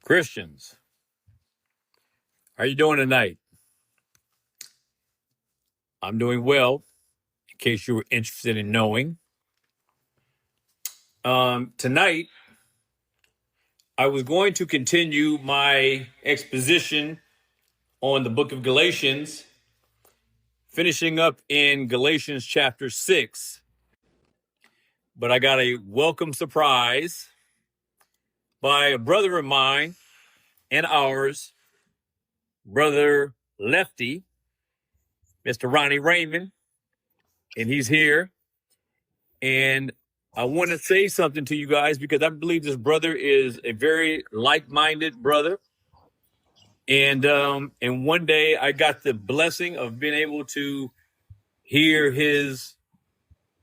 Christians, how are you doing tonight? I'm doing well, in case you were interested in knowing. Tonight, I was going to continue my exposition on the book of Galatians, finishing up in Galatians chapter 6. But I got a welcome surprise by a brother of mine and ours, Brother Lefty, Mr. Ronnie Raymond, and he's here. And I want to say something to you guys because I believe this brother is a very like-minded brother. And one day I got the blessing of being able to hear his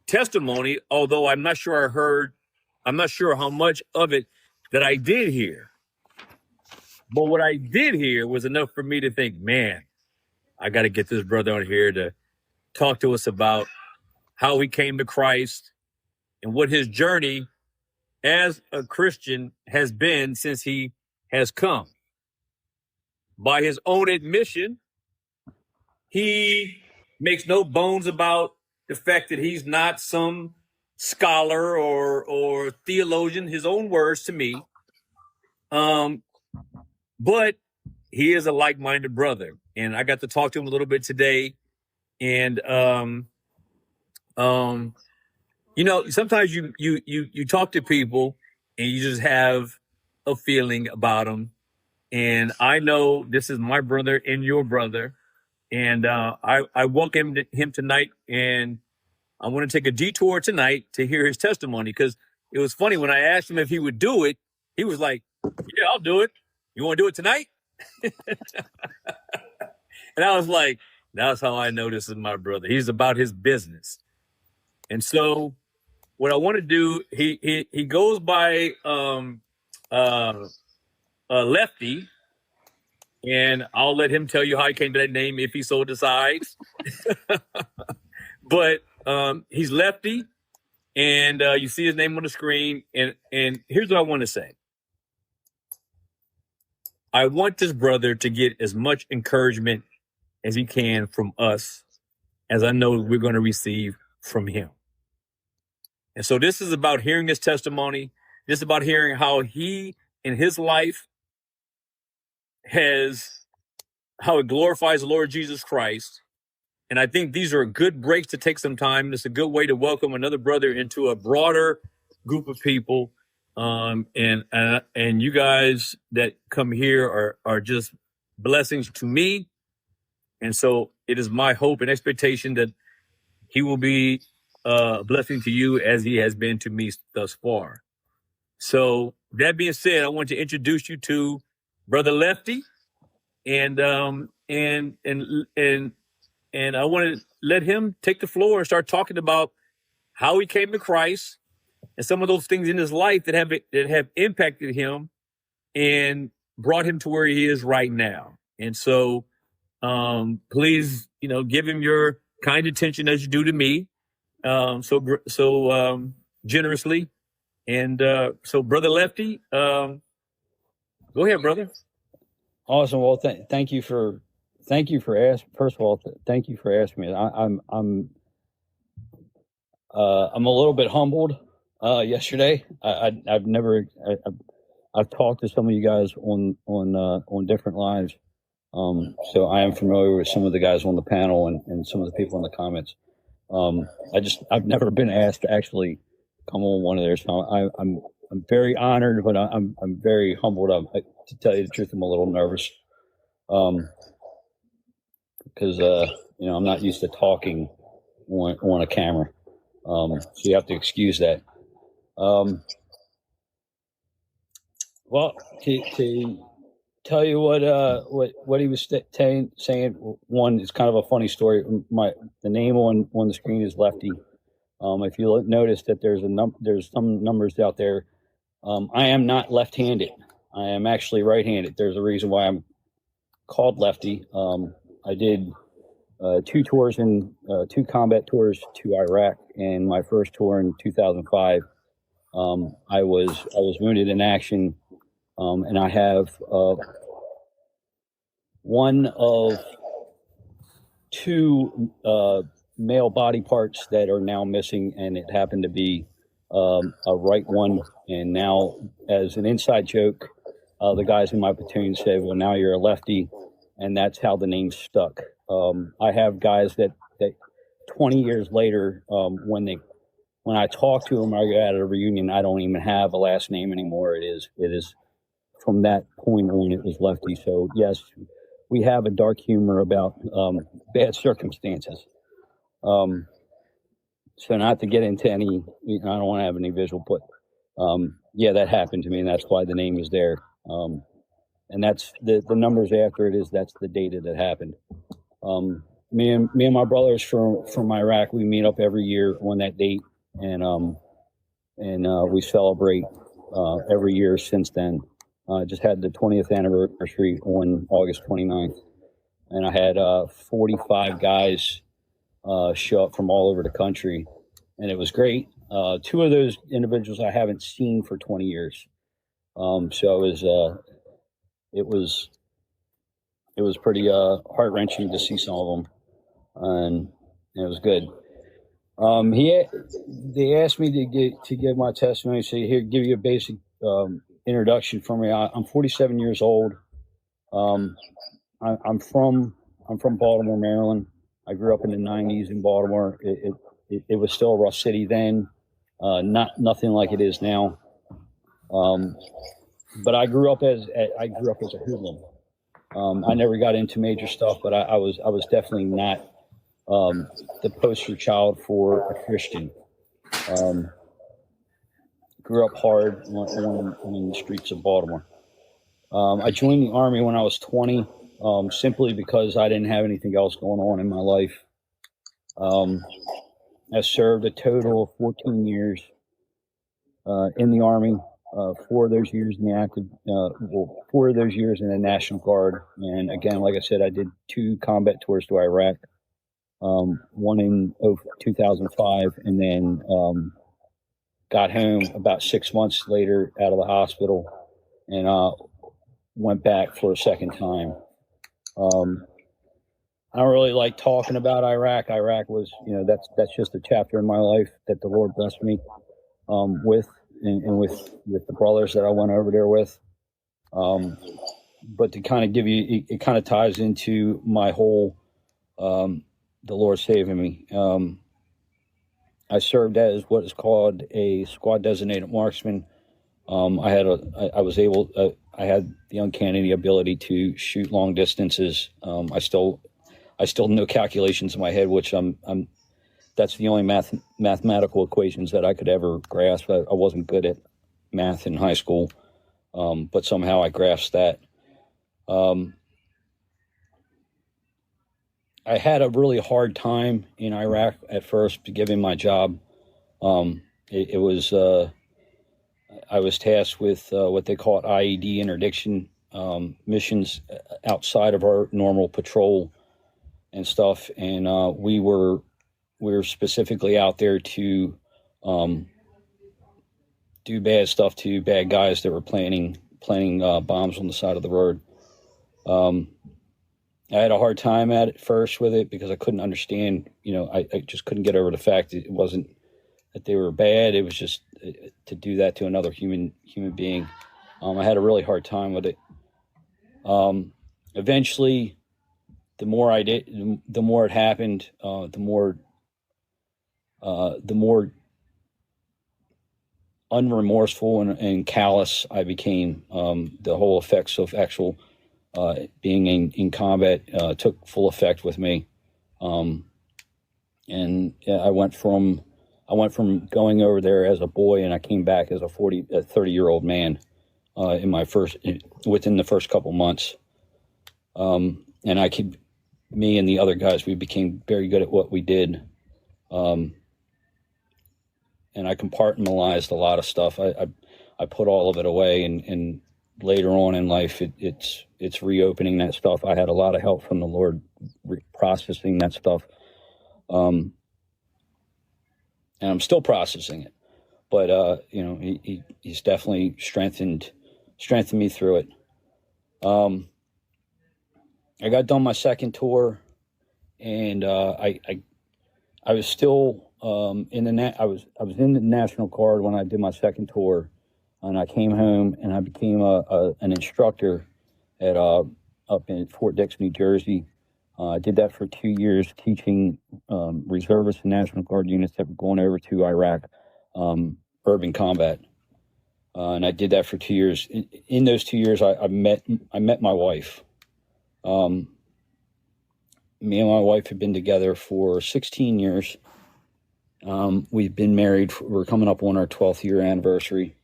testimony, although I'm not sure how much of it that I did hear. But what I did hear was enough for me to think, man, I got to get this brother on here to talk to us about how he came to Christ and what his journey as a Christian has been since he has come. By his own admission, he makes no bones about the fact that he's not some scholar or theologian, his own words to me. But he is a like-minded brother, and I got to talk to him a little bit today. And sometimes you talk to people and you just have a feeling about them. And I know this is my brother and your brother, and I welcome him tonight. And I want to take a detour tonight to hear his testimony, because it was funny when I asked him if he would do it. He was like, "Yeah, I'll do it. You want to do it tonight?" And I was like, that's how I know this is my brother. He's about his business. And so what I want to do, he goes by Lefty, and I'll let him tell you how he came to that name if he so decides. But he's Lefty, and you see his name on the screen. And here's what I want to say. I want this brother to get as much encouragement as he can from us, as I know we're going to receive from him. And so this is about hearing his testimony. This is about hearing how he, in his life, how it glorifies the Lord Jesus Christ. And I think these are good breaks to take some time. It's a good way to welcome another brother into a broader group of people. And you guys that come here are just blessings to me. And so it is my hope and expectation that he will be a blessing to you as he has been to me thus far. So that being said, I want to introduce you to Brother Lefty, and I want to let him take the floor and start talking about how he came to Christ and some of those things in his life that have impacted him and brought him to where he is right now. And so please, give him your kind attention as you do to me, so generously. And so, Brother Lefty, go ahead, brother. Awesome. Well, thank you for asking. First of all, thank you for asking me. I'm a little bit humbled. Yesterday, I've talked to some of you guys on different lives. So I am familiar with some of the guys on the panel and some of the people in the comments. I've never been asked to actually come on one of theirs. So I'm very honored, but I'm very humbled. To tell you the truth, I'm a little nervous, because I'm not used to talking on a camera. So you have to excuse that. Well, to tell you what he was saying. One, it's kind of a funny story. The name on the screen is Lefty. If you notice that there's some numbers out there. I am not left-handed. I am actually right-handed. There's a reason why I'm called Lefty. I did 2 tours in 2 combat tours to Iraq, and my first tour in 2005. I was wounded in action And I have one of two male body parts that are now missing, and it happened to be a right one. And now, as an inside joke, the guys in my platoon said, "Well, now you're a lefty," and that's how the name stuck. I have guys that 20 years later, when I talk to them, I go at a reunion, I don't even have a last name anymore. It is from that point on, it was Lefty. So yes, we have a dark humor about bad circumstances. So not to get into any, I don't want to have any visual, but yeah, that happened to me, and that's why the name is there. And that's the numbers after it is, that's the data that happened. Me and my brothers from Iraq, we meet up every year on that date, and we celebrate every year since then. Just had the 20th anniversary on August 29th, and I had 45 guys show up from all over the country, and it was great. Two of those individuals I haven't seen for 20 years, so it was pretty heart-wrenching to see some of them, and it was good. They asked me to give my testimony. So here, give you a basic introduction for me. I'm 47 years old. I'm from Baltimore, Maryland. I grew up in the 90s in Baltimore. It was still a rough city then, nothing like it is now. But I grew up as a hoodlum. I never got into major stuff, but I was definitely not the poster child for a Christian. Grew up hard on the streets of Baltimore. I joined the Army when I was 20, simply because I didn't have anything else going on in my life. I served a total of 14 years in the Army. 4 of those years in the active, 4 of those years in the National Guard. And again, like I said, I did 2 combat tours to Iraq, one in 2005, and then got home about 6 months later out of the hospital, and went back for a second time. I don't really like talking about Iraq. Iraq was, that's just a chapter in my life that the Lord blessed me with, and with the brothers that I went over there with. But to kind of give you, it kind of ties into my whole, the Lord saving me. I served as what is called a squad designated marksman. I had the uncanny ability to shoot long distances. I still know calculations in my head, which that's the only mathematical equations that I could ever grasp. I wasn't good at math in high school, but somehow I grasped that. I had a really hard time in Iraq at first, given my job. I was tasked with what they call IED interdiction missions outside of our normal patrol and stuff, and we were specifically out there to do bad stuff to bad guys that were planting bombs on the side of the road. I had a hard time at it first with it because I couldn't understand. I just couldn't get over the fact that it wasn't that they were bad. It was just to do that to another human being. I had a really hard time with it. Eventually, the more I did, the more it happened. The more unremorseful and callous I became. The whole effects of actual being in combat took full effect with me. And I went from going over there as a boy, and I came back as a 30-year-old man within the first couple months. And me and the other guys, we became very good at what we did. And I compartmentalized a lot of stuff. I put all of it away, and later on in life, it's reopening that stuff. I had a lot of help from the Lord processing that stuff. And I'm still processing it, but he's definitely strengthened strengthened me through it. I got done my second tour, and I was still in the I was in the National Guard when I did my second tour, and I came home and I became an instructor at up in Fort Dix, New Jersey. I did that for 2 years, teaching reservists and National Guard units that were going over to Iraq, urban combat. And I did that for 2 years. In those 2 years, I met my wife. Me and my wife have been together for 16 years. We've been married. We're coming up on our 12th year anniversary.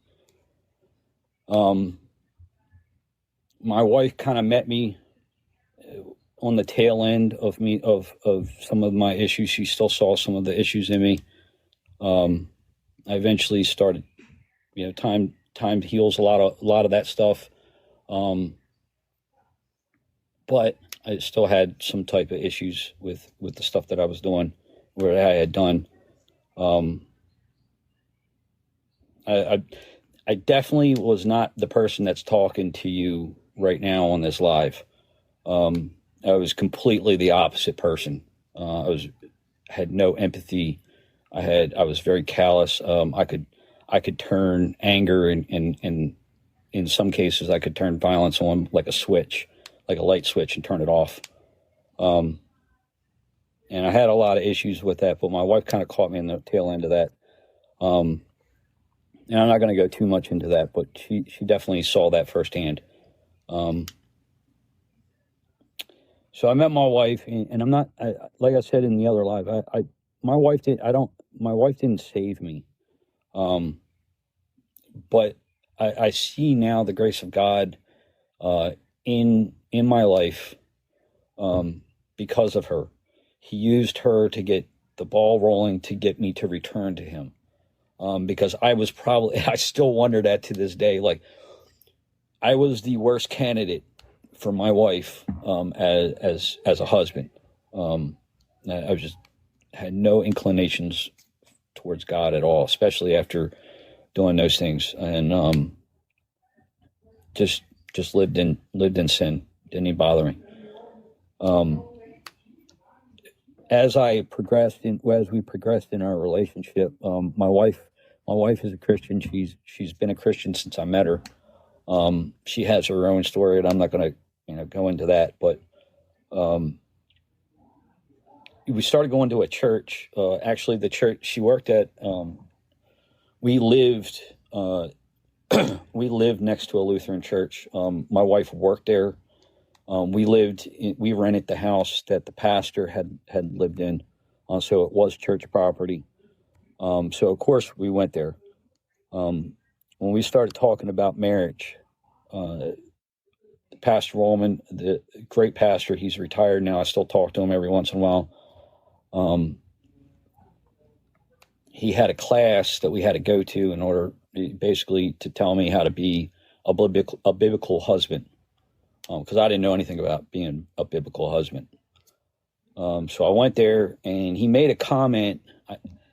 My wife kind of met me on the tail end of some of my issues. She still saw some of the issues in me. I eventually started, time heals a lot of that stuff. But I still had some type of issues with the stuff that I was doing, or I had done. I definitely was not the person that's talking to you right now on this live. I was completely the opposite person. Had no empathy. I was very callous. I could turn anger and in some cases I could turn violence on like a switch, like a light switch, and turn it off. And I had a lot of issues with that, but my wife kind of caught me in the tail end of that. And I'm not going to go too much into that, but she definitely saw that firsthand. So I met my wife, and I'm not, like I said in the other live, my wife didn't save me. But I see now the grace of God, in my life, because of her. He used her to get the ball rolling, to get me to return to him. Because I still wonder that to this day, like I was the worst candidate for my wife, as a husband. I just had no inclinations towards God at all, especially after doing those things, and just lived in sin. Didn't even bother me. As we progressed in our relationship, my wife is a Christian. She's been a Christian since I met her. She has her own story, and I'm not going to go into that. But we started going to a church. Actually, the church she worked at, we lived next to a Lutheran church. My wife worked there. We rented the house that the pastor had lived in, so it was church property. So of course we went there. When we started talking about marriage, Pastor Roman, the great pastor, he's retired now. I still talk to him every once in a while. He had a class that we had to go to in order, basically, to tell me how to be a biblical husband. Because I didn't know anything about being a biblical husband. So I went there, and he made a comment.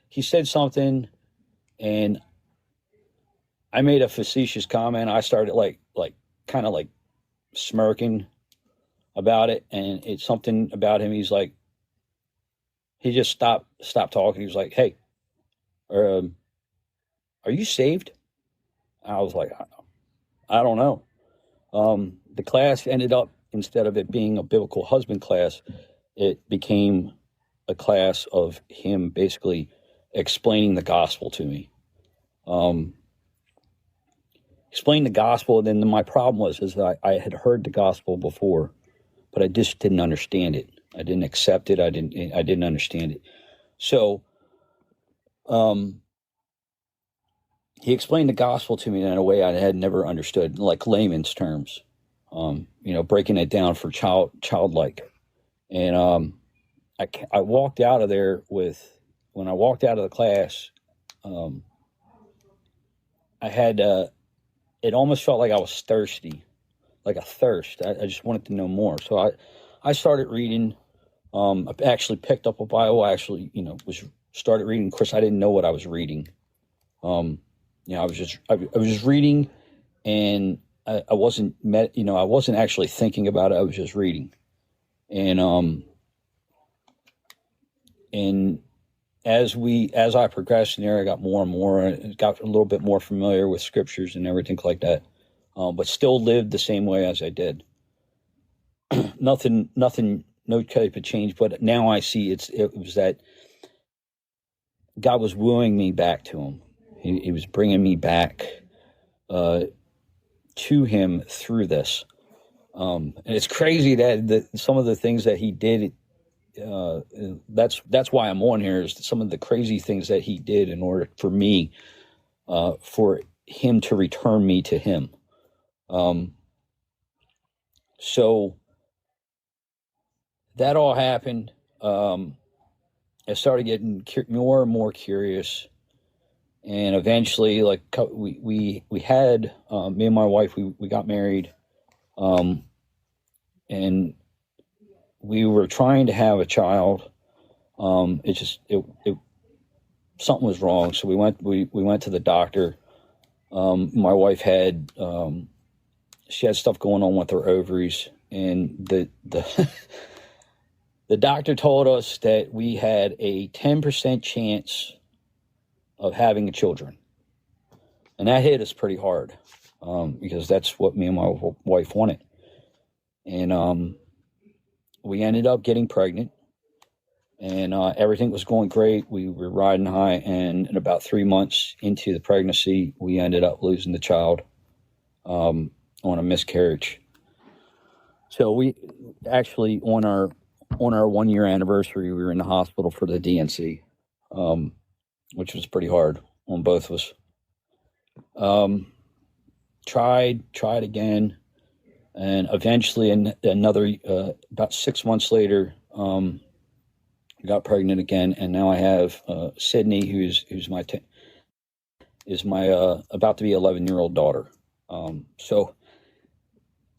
He said something, and I made a facetious comment. I started kind of smirking about it, and it's something about him. He's like, he just stopped talking. He was like, "Hey, are you saved?" I was like, I don't know. The class ended up, instead of it being a biblical husband class, it became a class of him basically explaining the gospel to me. Explain the gospel, and then my problem was that I had heard the gospel before, but I just didn't understand it. I didn't accept it. I didn't understand it. So he explained the gospel to me in a way I had never understood, like layman's terms. Breaking it down for childlike. And I walked out of there when I walked out of the class, I had, it almost felt like I was thirsty, like a thirst. I just wanted to know more. So I started reading. I actually picked up a Bible. I actually, started reading. Of course, I didn't know what I was reading. I was just reading, and I wasn't I wasn't actually thinking about it. I was just reading, and as I progressed in there, I got more and more, got a little bit more familiar with scriptures and everything like that, but still lived the same way as I did. nothing, no type of change. But now I see it was that God was wooing me back to Him. He was bringing me back to Him through this. And it's crazy that some of the things that He did. That's why I'm on here, is some of the crazy things that He did in order for me, for Him to return me to Him. So that all happened. I started getting more and more curious, and eventually, like we had me and my wife, we got married, and we were trying to have a child. It something was wrong, so we went to the doctor. My wife had she had stuff going on with her ovaries, and the the doctor told us that we had a 10% chance of having children, and that hit us pretty hard, because that's what me and my wife wanted, and we ended up getting pregnant. And everything was going great. We were riding high, and in about 3 months into the pregnancy, we ended up losing the child on a miscarriage. So we actually, on our 1 year anniversary, we were in the hospital for the DNC, which was pretty hard on both of us. Tried again, and eventually, another about 6 months later. Got pregnant again, and now I have Sydney, who's my about to be 11-year-old daughter. So,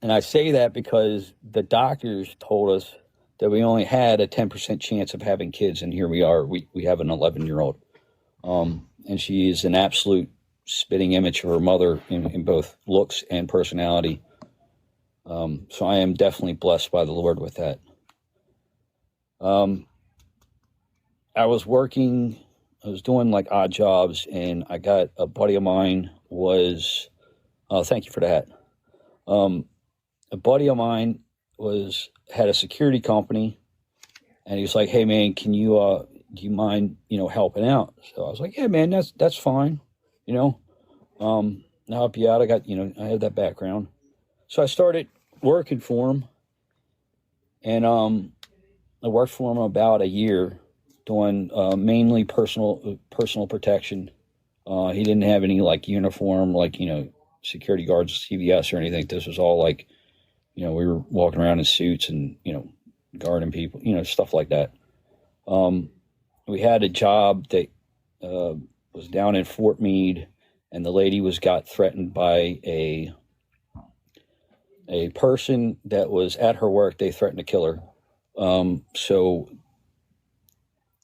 and I say that because the doctors told us that we only had a 10% chance of having kids, and here we are. We have an 11-year-old, and she is an absolute spitting image of her mother in both looks and personality. So I am definitely blessed by the Lord with that. I was doing like odd jobs, and I got a buddy of mine was, thank you for that. A buddy of mine had a security company, and he was like, "Hey man, can you, do you mind, helping out?" So I was like, "Yeah, man, that's fine. I'll help you out. I got, I have that background." So I started working for him, and, I worked for him about a year, doing mainly personal protection. He didn't have any like uniform, like security guards, CVS or anything. This was all like, we were walking around in suits and guarding people, stuff like that. We had a job that was down in Fort Meade, and the lady got threatened by a person that was at her work. They threatened to kill her. So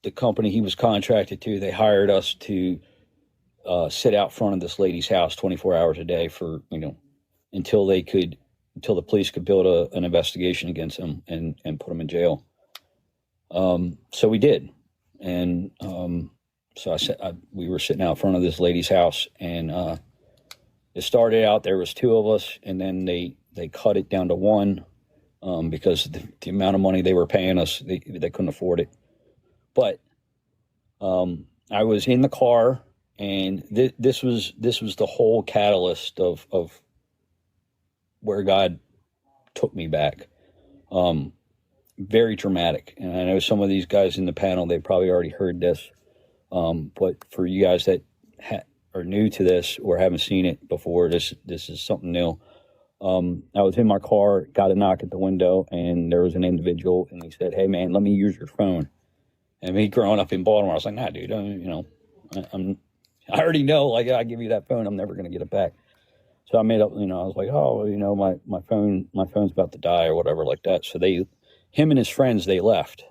the company he was contracted to, they hired us to sit out front of this lady's house 24 hours a day for, until the police could build an investigation against him and put him in jail. So we did. And so we were sitting out front of this lady's house, and it started out, there was two of us, and then they cut it down to one, because the amount of money they were paying us, they couldn't afford it. But I was in the car, and this was the whole catalyst of where God took me back. Very dramatic. And I know some of these guys in the panel, they probably already heard this. But for you guys that are new to this or haven't seen it before, this is something new. I was in my car, got a knock at the window, and there was an individual, and he said, "Hey man, let me use your phone." And me growing up in Baltimore, I was like, "Nah, dude, I already know, like, I give you that phone, I'm never going to get it back." So I made up, I was like, "Oh, my phone's about to die," or whatever like that. So him and his friends, they left.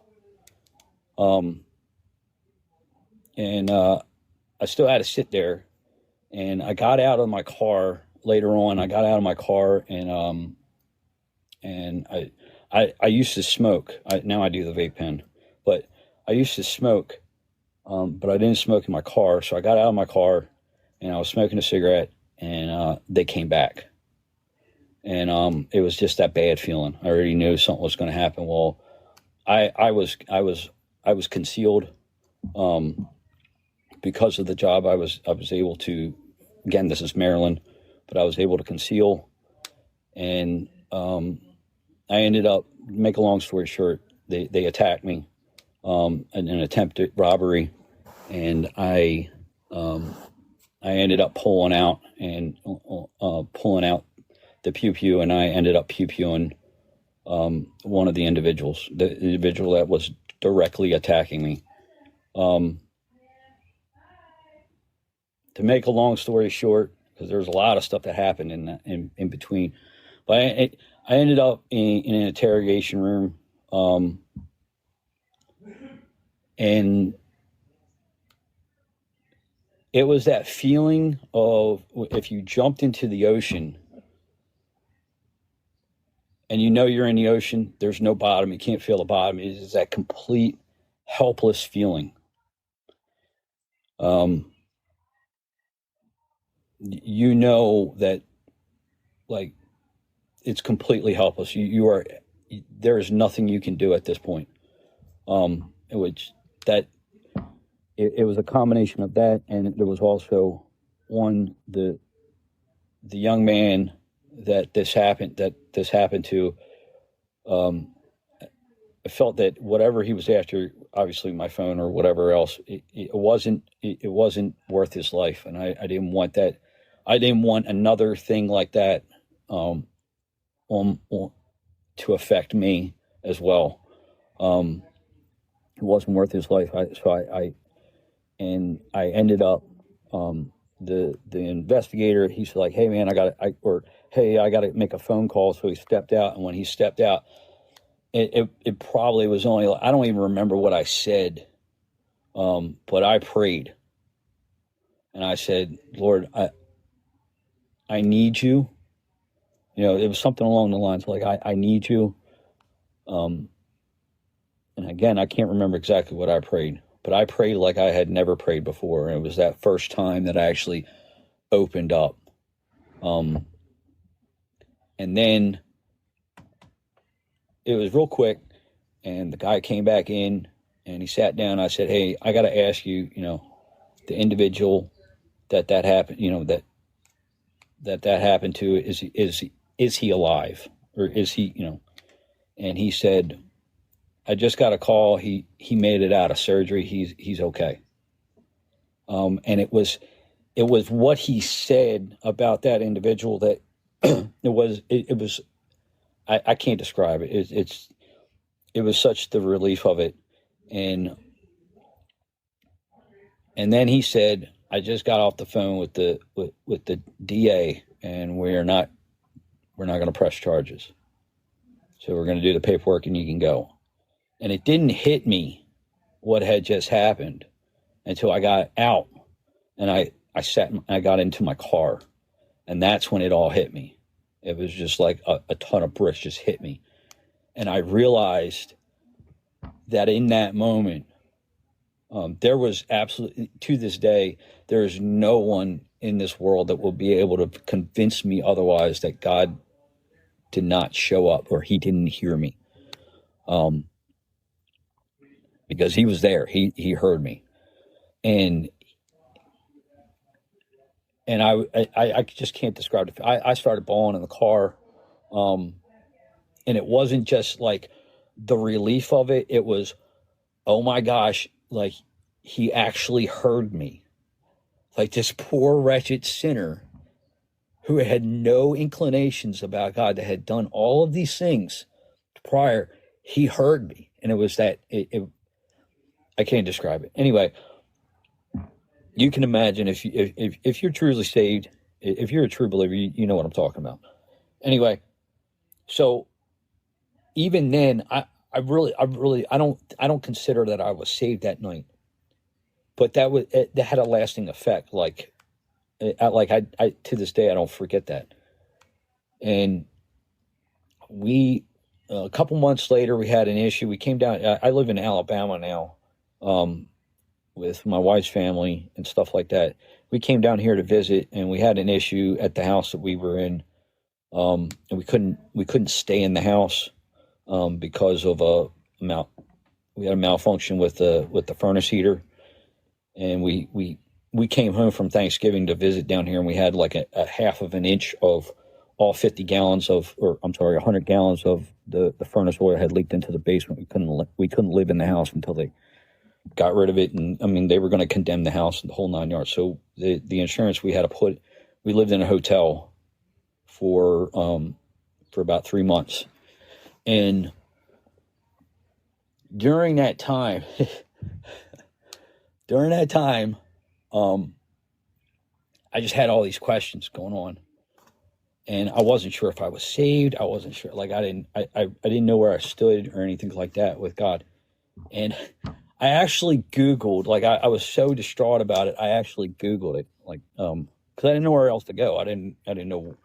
And I still had to sit there, and I got out of my car, later on, I got out of my car and I used to smoke. Now I do the vape pen, but I used to smoke, but I didn't smoke in my car. So I got out of my car and I was smoking a cigarette, and they came back. And it was just that bad feeling. I already knew something was going to happen. Well, I was concealed because of the job. I was able to, again, this is Maryland, but I was able to conceal, and I ended up, make a long story short, they attacked me in an attempted robbery, and I ended up pulling out the pew, and I ended up pew-pewing one of the individuals, the individual that was directly attacking me. To make a long story short, because there's a lot of stuff that happened in between, but I ended up in an interrogation room, and it was that feeling of if you jumped into the ocean and you know you're in the ocean, there's no bottom, you can't feel the bottom. It is that complete helpless feeling. You know that, like, it's completely helpless. There is nothing you can do at this point. It was a combination of that, and there was also the young man that this happened to. I felt that whatever he was after, obviously my phone or whatever else, it wasn't worth his life, and I didn't want that. I didn't want another thing like that to affect me as well. It wasn't worth his life. I ended up, the investigator, he's like, hey man, I got to make a phone call. So he stepped out, and when he stepped out, it probably was only, I don't even remember what I said, but I prayed, and I said, Lord, I need you. It was something along the lines like, I need you. And again, I can't remember exactly what I prayed, but I prayed like I had never prayed before. And it was that first time that I actually opened up. And then it was real quick, and the guy came back in and he sat down. I said, hey, I got to ask you, the individual that happened, that happened to, is he alive, or is he, and he said, I just got a call. He made it out of surgery. He's okay. And it was what he said about that individual that it was I can't describe it. It was such the relief of it. And then he said, I just got off the phone with the DA, and we're not going to press charges. So we're going to do the paperwork and you can go. And it didn't hit me what had just happened until I got out, and I got into my car, and that's when it all hit me. It was just like a ton of bricks just hit me. And I realized that in that moment, there was absolutely, to this day, there is no one in this world that will be able to convince me otherwise that God did not show up or he didn't hear me. Because he was there. He heard me. And I just can't describe it. I started bawling in the car. And it wasn't just like the relief of it. It was, oh my gosh, like he actually heard me. Like this poor wretched sinner who had no inclinations about God, that had done all of these things prior, he heard me. And it was that, I can't describe it. Anyway, you can imagine if you're truly saved, if you're a true believer, you know what I'm talking about. Anyway, so even then, I don't consider that I was saved that night, but that had a lasting effect. Like I to this day, I don't forget that. And we, a couple months later, we had an issue. We came down, I live in Alabama now, with my wife's family and stuff like that. We came down here to visit, and we had an issue at the house that we were in. And we couldn't stay in the house, because of we had a malfunction with the furnace heater. And we came home from Thanksgiving to visit down here, and we had like a half of an inch of all 50 gallons of, or I'm sorry, 100 gallons of the furnace oil had leaked into the basement. We couldn't live in the house until they got rid of it. And I mean, they were going to condemn the house and the whole 9 yards. So the insurance we had to we lived in a hotel for about 3 months. And during that time, I just had all these questions going on, and I wasn't sure if I was saved. I wasn't sure. Like I didn't know where I stood or anything like that with God. And I actually Googled, like I was so distraught about it. I actually Googled it, like, cause I didn't know where else to go. I didn't know,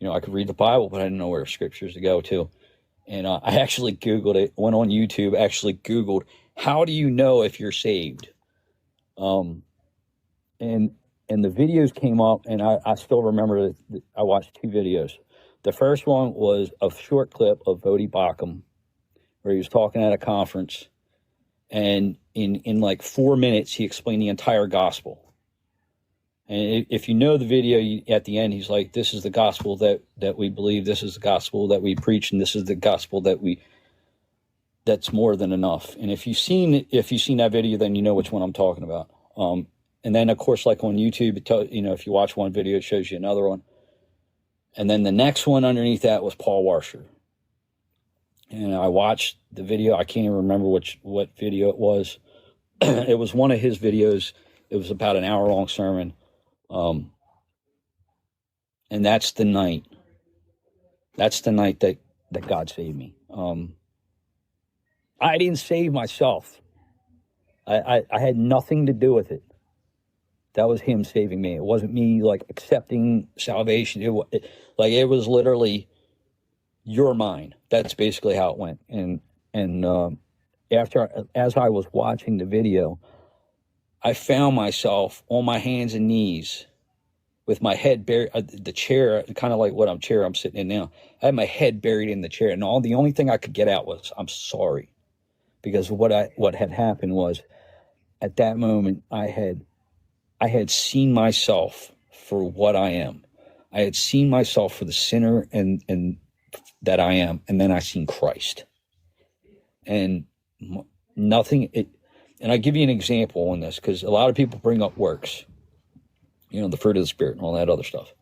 I could read the Bible, but I didn't know where scriptures to go to. And I actually Googled it, went on YouTube, actually Googled, how do you know if you're saved? And the videos came up, and I still remember that I watched 2 videos. The first one was a short clip of Bodie Bacham, where he was talking at a conference, and in like 4 minutes, he explained the entire gospel. And if you know the video, at the end, he's like, this is the gospel that we believe, this is the gospel that we preach, and this is the gospel that's more than enough. And if you've seen that video, then you know which one I'm talking about. And then, of course, like on YouTube, if you watch one video, it shows you another one. And then the next one underneath that was Paul Washer. And I watched the video. I can't even remember what video it was. It was one of his videos. It was about an hour-long sermon. And that's the night that God saved me. I didn't save myself. I had nothing to do with it. That was him saving me. It wasn't me like accepting salvation. It was literally, you're mine. That's basically how it went. And as I was watching the video, I found myself on my hands and knees with my head buried, the chair, kind of like chair I'm sitting in now. I had my head buried in the chair, and the only thing I could get out was, I'm sorry. Because what had happened was, at that moment, I had seen myself for what I am. I had seen myself for the sinner and that I am, and then I seen Christ. And nothing. And I give you an example on this, because a lot of people bring up works, the fruit of the Spirit and all that other stuff.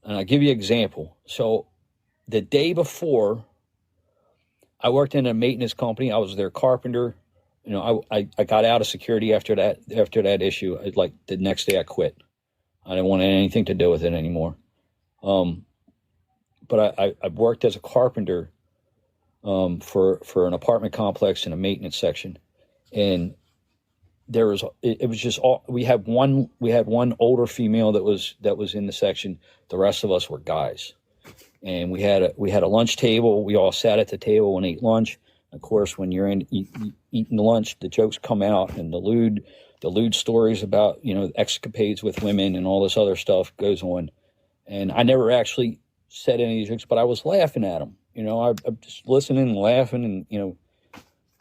And I give you an example. So the day before, I worked in a maintenance company. I was their carpenter. I got out of security after that issue. Like the next day I quit. I didn't want anything to do with it anymore. But I worked as a carpenter for an apartment complex in a maintenance section. And it was just all, we had one older female that was in the section. The rest of us were guys. And we had a lunch table. We all sat at the table and ate lunch. Of course, when you're eating the lunch, the jokes come out, and the lewd stories about escapades with women and all this other stuff goes on. And I never actually said any of these jokes, but I was laughing at them. I'm just listening and laughing, and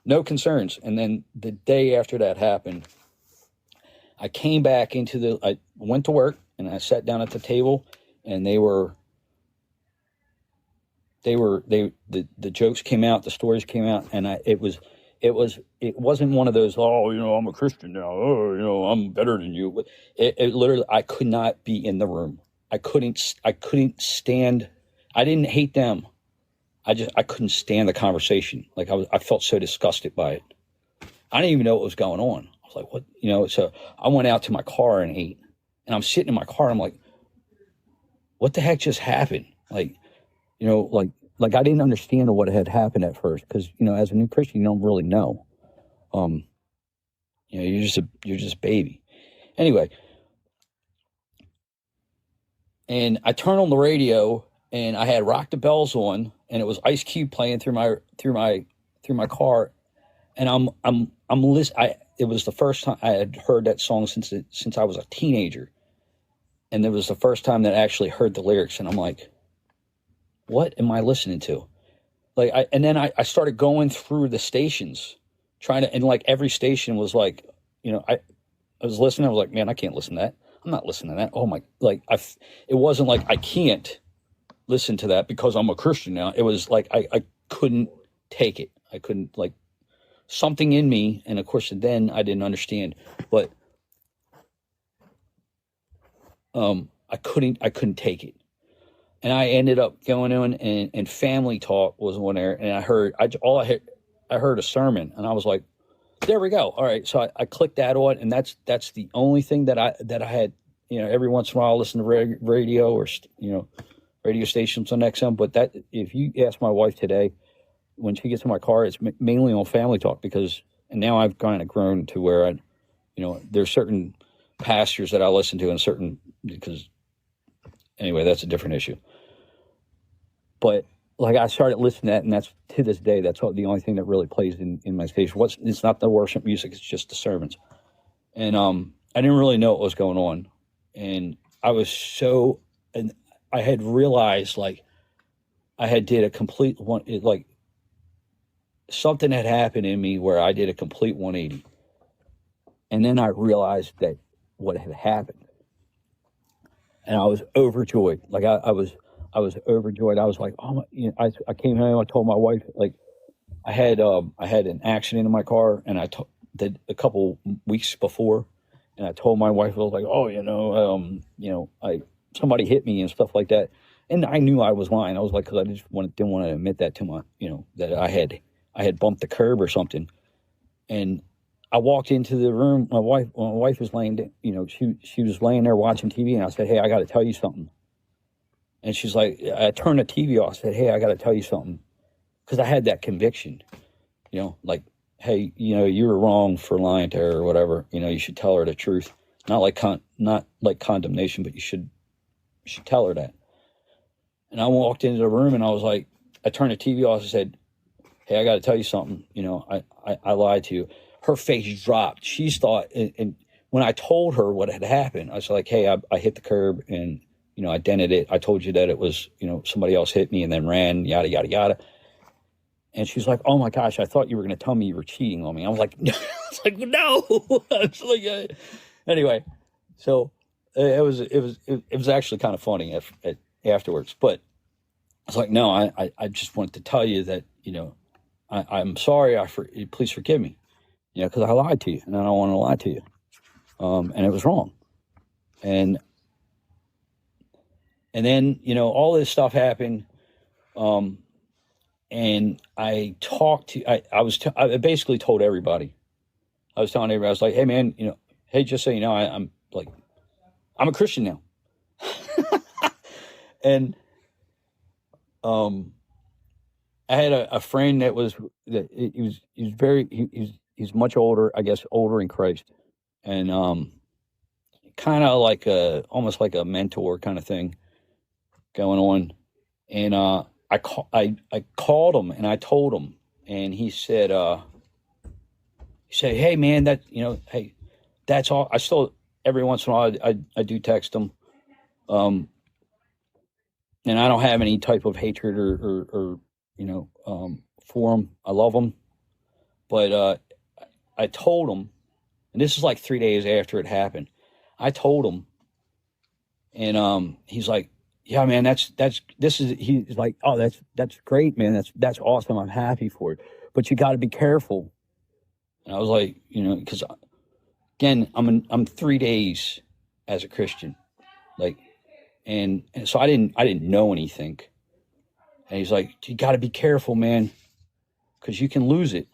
no concerns. And then the day after that happened, I came back I went to work, and I sat down at the table, and the jokes came out, the stories came out, and it wasn't one of those, I'm a Christian now, I'm better than you. It literally, I could not be in the room. I couldn't stand. I didn't hate them. I couldn't stand the conversation. Like I felt so disgusted by it. I didn't even know what was going on. I was like, what, so I went out to my car and ate, and I'm sitting in my car. I'm like, what the heck just happened? Like I didn't understand what had happened at first, because as a new Christian, you don't really know. You're just a baby. Anyway, and I turned on the radio, and I had Rock the Bells on, and it was Ice Cube playing through my car, and I'm listening. It was the first time I had heard that song since I was a teenager, and it was the first time that I actually heard the lyrics, and I'm like, what am I listening to? Like, and then I started going through the stations, trying to, and like every station was like, I was listening. I was like, man, I can't listen to that. I'm not listening to that. Oh my, like it wasn't like I can't listen to that because I'm a Christian now. It was like I couldn't take it. I couldn't, like, something in me, and of course then I didn't understand, but I couldn't take it. And I ended up going on, and Family Talk was on there, and I heard a sermon, and I was like, there we go. All right. So I clicked that on, and that's the only thing that I had, every once in a while I listen to radio or, radio stations on XM. But that, if you ask my wife today, when she gets in my car, it's mainly on Family Talk, and now I've kind of grown to where there's certain pastors that I listen to, because anyway, that's a different issue. But like, I started listening to that, and that's, to this day, that's the only thing that really plays in my station. It's not the worship music; it's just the sermons. And I didn't really know what was going on, and and I had realized, like, I had did a complete one, like something had happened in me where I did a complete 180, and then I realized that what had happened, and I was overjoyed. Like, I was overjoyed. I was like, oh my, I came home. I told my wife, like, I had an accident in my car, and I did a couple weeks before, and I told my wife, I was like, oh, somebody hit me and stuff like that, and I knew I was lying. I was like, because I just didn't want to admit that to my, that I had bumped the curb or something, and I walked into the room. My wife was laying, she was laying there watching TV, and I said, hey, I got to tell you something. And she's like, I turned the TV off. I said, hey, I got to tell you something. Because I had that conviction, like, hey, you were wrong for lying to her or whatever. You should tell her the truth. Not like condemnation, but you should tell her that. And I walked into the room, and I was like, I turned the TV off and said, hey, I got to tell you something. I lied to you. Her face dropped. She thought, and when I told her what had happened, I was like, hey, I hit the curb, and I dented it. I told you that it was, somebody else hit me and then ran, yada, yada, yada. And she's like, oh my gosh, I thought you were going to tell me you were cheating on me. I was like, no. I was like, anyway, so it was actually kind of funny afterwards. But I was like, no, I just wanted to tell you that, I'm sorry. Please forgive me, because I lied to you, and I don't want to lie to you. And it was wrong. And then, all this stuff happened. And I talked to, I basically told everybody. I was telling everybody, I was like, hey man, hey, just so you know, I'm a Christian now. And I had a friend he's much older, I guess, older in Christ, and kind of like almost like a mentor kind of thing going on. And I called him, and I told him, and he said, hey man, hey, that's all. I still, every once in a while, I do text him, and I don't have any type of hatred or for him. I love him, but I told him, and this is like 3 days after it happened. I told him, and he's like, yeah, man, he's like, oh, that's great, man. That's awesome. I'm happy for it, but you got to be careful. And I was like, because again, I'm 3 days as a Christian, like, and so I didn't know anything. And he's like, you got to be careful, man, because you can lose it.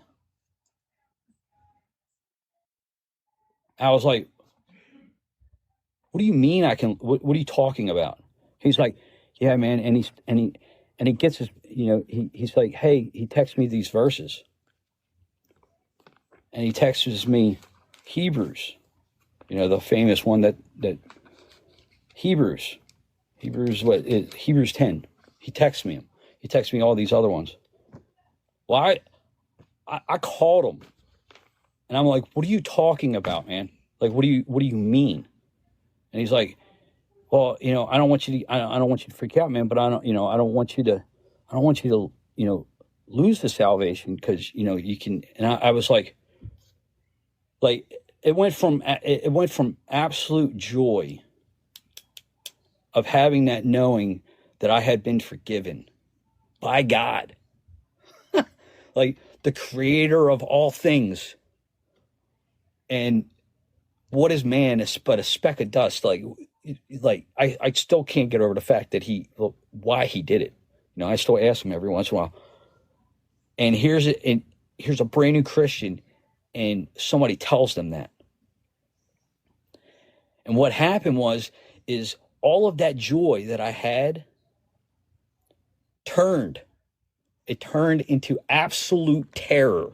I was like, what do you mean I can? What are you talking about? He's like, yeah, man, and he gets his, he's like, hey, he texts me these verses, and he texts me Hebrews, the famous one that Hebrews. Hebrews 10. He texts me him. He texts me all these other ones. Well, I called him, and I'm like, "What are you talking about, man? Like, what do you mean?" And he's like, "Well, I don't want you to freak out, man. But I don't want you to lose the salvation because you can." And I was like it went from absolute joy of having that knowing that I had been forgiven by God, like the creator of all things. And what is man but a speck of dust? Like I still can't get over the fact that why he did it. I still ask him every once in a while. And here's a brand new Christian, and somebody tells them that. And what happened is all of that joy that I had turned into absolute terror.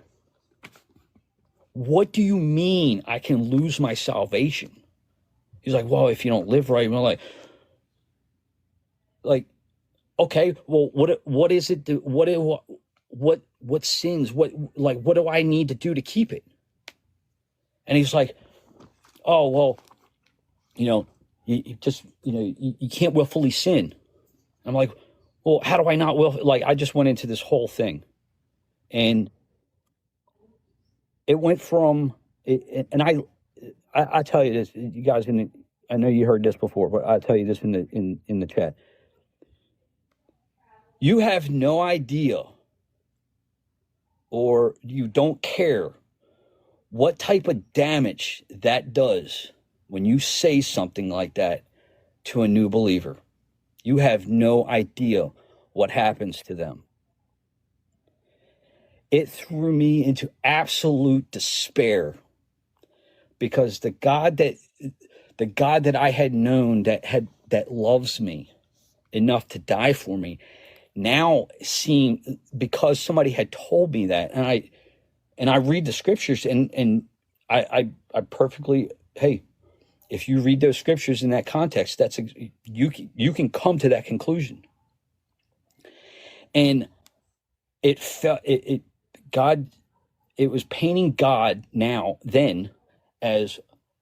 What do you mean I can lose my salvation? He's like, well, if you don't live right, I'm like, okay, well, what is it? What sins? What do I need to do to keep it? And he's like, oh, well, you just, you can't willfully sin. I'm like, well, how do I not I just went into this whole thing, and it went from, and I tell you this, you guys, I know you heard this before, but I'll tell you this in the chat. You have no idea, or you don't care what type of damage that does when you say something like that to a new believer. You have no idea what happens to them. It threw me into absolute despair, because the God that I had known that loves me enough to die for me, now seemed, because somebody had told me that, and I read the scriptures, and I perfectly, hey, if you read those scriptures in that context, you can come to that conclusion. And it felt it was painting God then as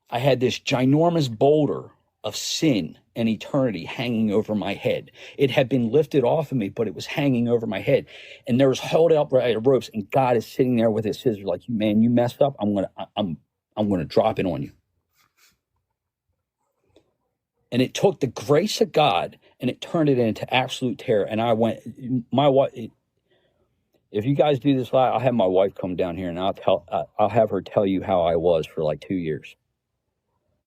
I had this ginormous boulder of sin and eternity hanging over my head. It had been lifted off of me, but it was hanging over my head, and there was held up ropes, and God is sitting there with his scissors, like, man, you messed up. I'm gonna drop it on you. And it took the grace of God, and it turned it into absolute terror. And I went, my wife. If you guys do this live, I'll have my wife come down here, and I'll have her tell you how I was for like 2 years.